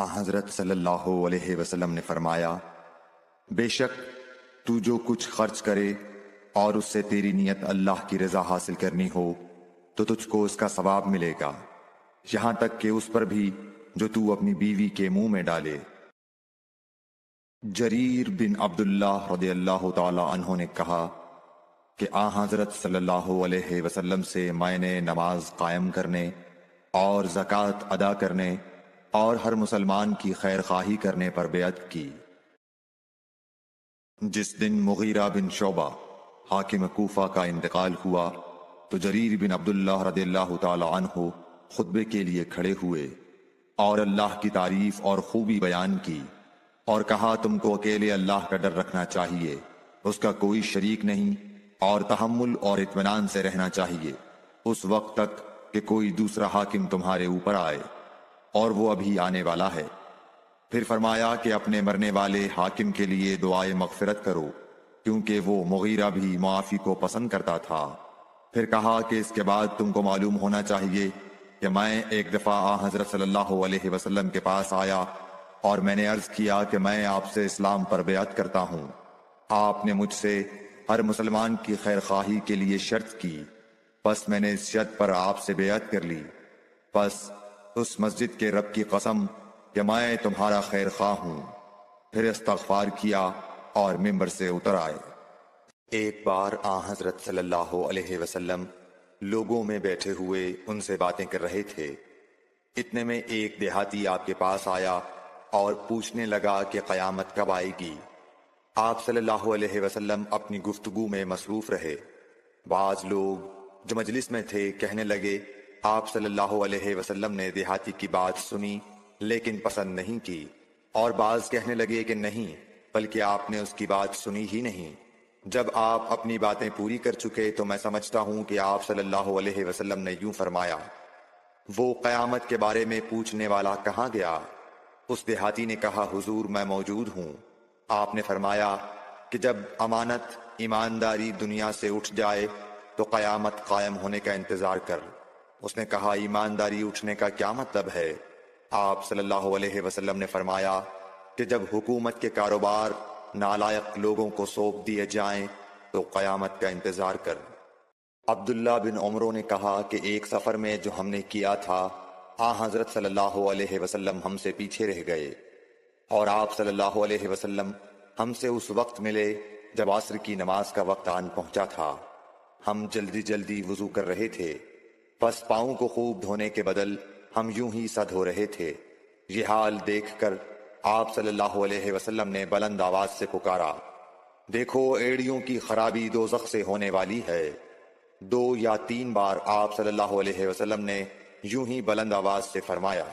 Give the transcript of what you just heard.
حضرت صلی اللہ علیہ وسلم نے فرمایا، بے شک تو جو کچھ خرچ کرے اور اس سے تیری نیت اللہ کی رضا حاصل کرنی ہو تو تجھ کو اس کا ثواب ملے گا، یہاں تک کہ اس پر بھی جو تو اپنی بیوی کے منہ میں ڈالے۔ جریر بن عبداللہ رضی اللہ تعالی عنہ نے کہا کہ حضرت صلی اللہ علیہ وسلم سے میں نے نماز قائم کرنے اور زکوٰۃ ادا کرنے اور ہر مسلمان کی خیر خواہی کرنے پر بیعت کی۔ جس دن مغیرہ بن شعبہ حاکم کوفہ کا انتقال ہوا تو جریر بن عبداللہ رضی اللہ تعالی عنہ خطبے کے لیے کھڑے ہوئے اور اللہ کی تعریف اور خوبی بیان کی اور کہا، تم کو اکیلے اللہ کا ڈر رکھنا چاہیے، اس کا کوئی شریک نہیں، اور تحمل اور اطمینان سے رہنا چاہیے اس وقت تک کہ کوئی دوسرا حاکم تمہارے اوپر آئے، اور وہ ابھی آنے والا ہے۔ پھر فرمایا کہ اپنے مرنے والے حاکم کے لیے دعائے مغفرت کرو، کیونکہ وہ مغیرہ بھی معافی کو پسند کرتا تھا۔ پھر کہا کہ اس کے بعد تم کو معلوم ہونا چاہیے کہ میں ایک دفعہ حضرت صلی اللہ علیہ وسلم کے پاس آیا اور میں نے عرض کیا کہ میں آپ سے اسلام پر بیعت کرتا ہوں۔ آپ نے مجھ سے ہر مسلمان کی خیر خواہی کے لیے شرط کی، پس میں نے اس شرط پر آپ سے بیعت کر لی۔ پس اس مسجد کے رب کی قسم کہ میں تمہارا خیر خواہ ہوں۔ پھر استغفار کیا اور ممبر سے اتر آئے۔ ایک بار حضرت صلی اللہ علیہ وسلم لوگوں میں بیٹھے ہوئے ان سے باتیں کر رہے تھے، اتنے میں ایک دیہاتی آپ کے پاس آیا اور پوچھنے لگا کہ قیامت کب آئے گی؟ آپ صلی اللہ علیہ وسلم اپنی گفتگو میں مصروف رہے۔ بعض لوگ جو مجلس میں تھے کہنے لگے، آپ صلی اللہ علیہ وسلم نے دیہاتی کی بات سنی لیکن پسند نہیں کی، اور بعض کہنے لگے کہ نہیں، بلکہ آپ نے اس کی بات سنی ہی نہیں۔ جب آپ اپنی باتیں پوری کر چکے تو میں سمجھتا ہوں کہ آپ صلی اللہ علیہ وسلم نے یوں فرمایا، وہ قیامت کے بارے میں پوچھنے والا کہاں گیا؟ اس دیہاتی نے کہا، حضور میں موجود ہوں۔ آپ نے فرمایا کہ جب امانت ایمانداری دنیا سے اٹھ جائے تو قیامت قائم ہونے کا انتظار کر۔ اس نے کہا، ایمانداری اٹھنے کا کیا مطلب ہے؟ آپ صلی اللہ علیہ وسلم نے فرمایا کہ جب حکومت کے کاروبار نالائق لوگوں کو سونپ دیے جائیں تو قیامت کا انتظار کر۔ عبداللہ بن عمرو نے کہا کہ ایک سفر میں جو ہم نے کیا تھا، حضرت صلی اللہ علیہ وسلم ہم سے پیچھے رہ گئے، اور آپ صلی اللہ علیہ وسلم ہم سے اس وقت ملے جب عصر کی نماز کا وقت آن پہنچا تھا۔ ہم جلدی جلدی وضو کر رہے تھے، پس پاؤں کو خوب دھونے کے بدل ہم یوں ہی سا دھو رہے تھے۔ یہ حال دیکھ کر آپ صلی اللہ علیہ وسلم نے بلند آواز سے پکارا، دیکھو ایڑیوں کی خرابی دوزخ سے ہونے والی ہے۔ 2 یا 3 بار آپ صلی اللہ علیہ وسلم نے یوں ہی بلند آواز سے فرمایا۔